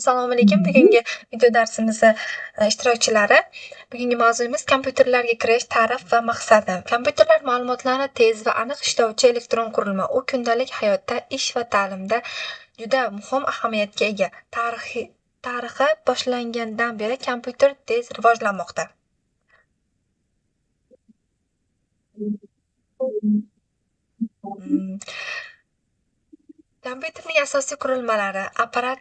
Assalomu alaykum. Bugungi video darsimiz ishtirokchilari. Bugungi mavzuyimiz kompyuterlarga kirish, ta'rif va maqsadi. Kompyuterlar ma'lumotlarni tez va aniq ishlovchi elektron qurilma. U kundalik hayotda, ish va ta'limda juda muhim ahamiyatga ega. Tarixi boshlangandan beri kompyuter tez rivojlanmoqda. Kompyuterning asosiy qurilmalari: apparat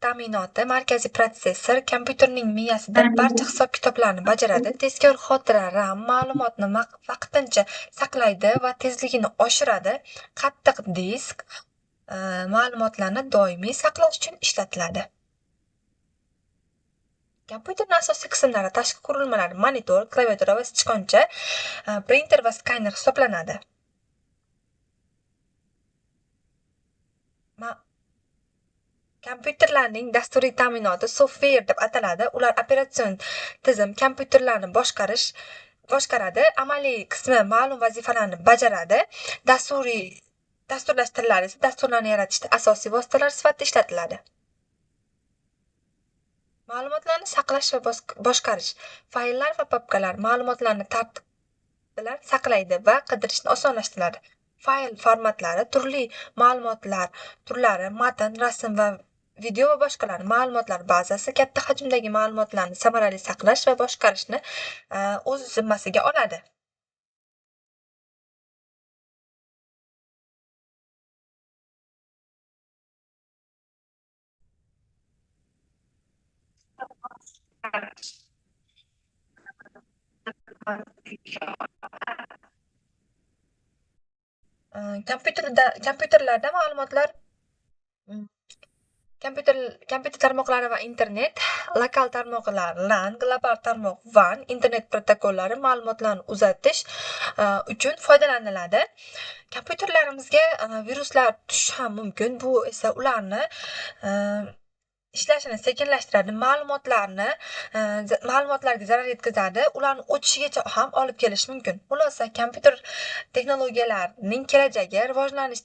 ta'minoti, markaziy protsessor kompyuterning miyasida barcha hisob-kitoblarni bajaradi. Tezkor xotira RAM ma'lumotni vaqtincha saqlaydi va tezligini oshiradi. Qattiq disk ma'lumotlarni doimiy saqlash uchun ishlatiladi. Kompyuterning asosiy qismlari: tashqi qurilmalar, monitor, klaviatura va sichqoncha, printer va skaner hisoblanadi. Kompyuterlarning dasturiy ta'minoti software deb ataladi. Ular operatsion tizim kompyuterlarni boshqaradi. Amaliy qismi ma'lum vazifalarni bajaradi. Dasturlash tillari esa dasturlarni yaratishda asosiy vositalar sifatida ishlatiladi. Ma'lumotlarni saqlash va boshqarish. Fayllar va papkalar ma'lumotlarni tartib bilan saqlaydi va qidirishni osonlashtiradi. Fayl formatlari turli ma'lumotlar turlari, matn, rasm va video va boshqalar. Ma'lumotlar bazasi katta hajmdagi ma'lumotlarni samarali saqlash va boshqarishni o'z zimmasiga oladi. Kompyuterlarda ma'lumotlar kompyuter tarmoqlari va internet, lokal tarmoqlar LAN, global tarmoq WAN, internet protokollari ma'lumotlarni uzatish uchun foydalaniladi. Kompyuterlarimizga viruslar tushishi ham mumkin. Bu esa ularni ishlashini sekinlashtiradi, ma'lumotlarga zarar yetkazadi, ularni o'chishigacha ham olib kelishi mumkin. Xulosa, kompyuter texnologiyalarining kelajagi, rivojlanish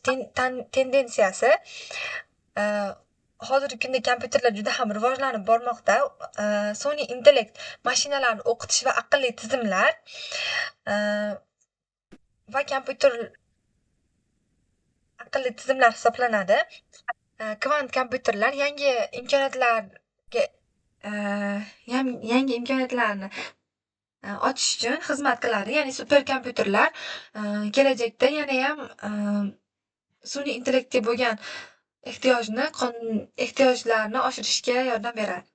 tendensiyasi hozirgi kunda kompyuterlar juda ham rivojlanib bormoqda. Sun'iy intellekt, mashinalarni o'qitish va aqlli tizimlar va kompyuter aqlli tizimlar hisoblanadi. Kvant kompyuterlar yangi imkoniyatlarni ochish uchun xizmat qiladi. Ya'ni superkompyuterlar kelajakda yanayam sun'iy intellektga bo'lgan ehtiyojlarni oshirishga yordam beradi.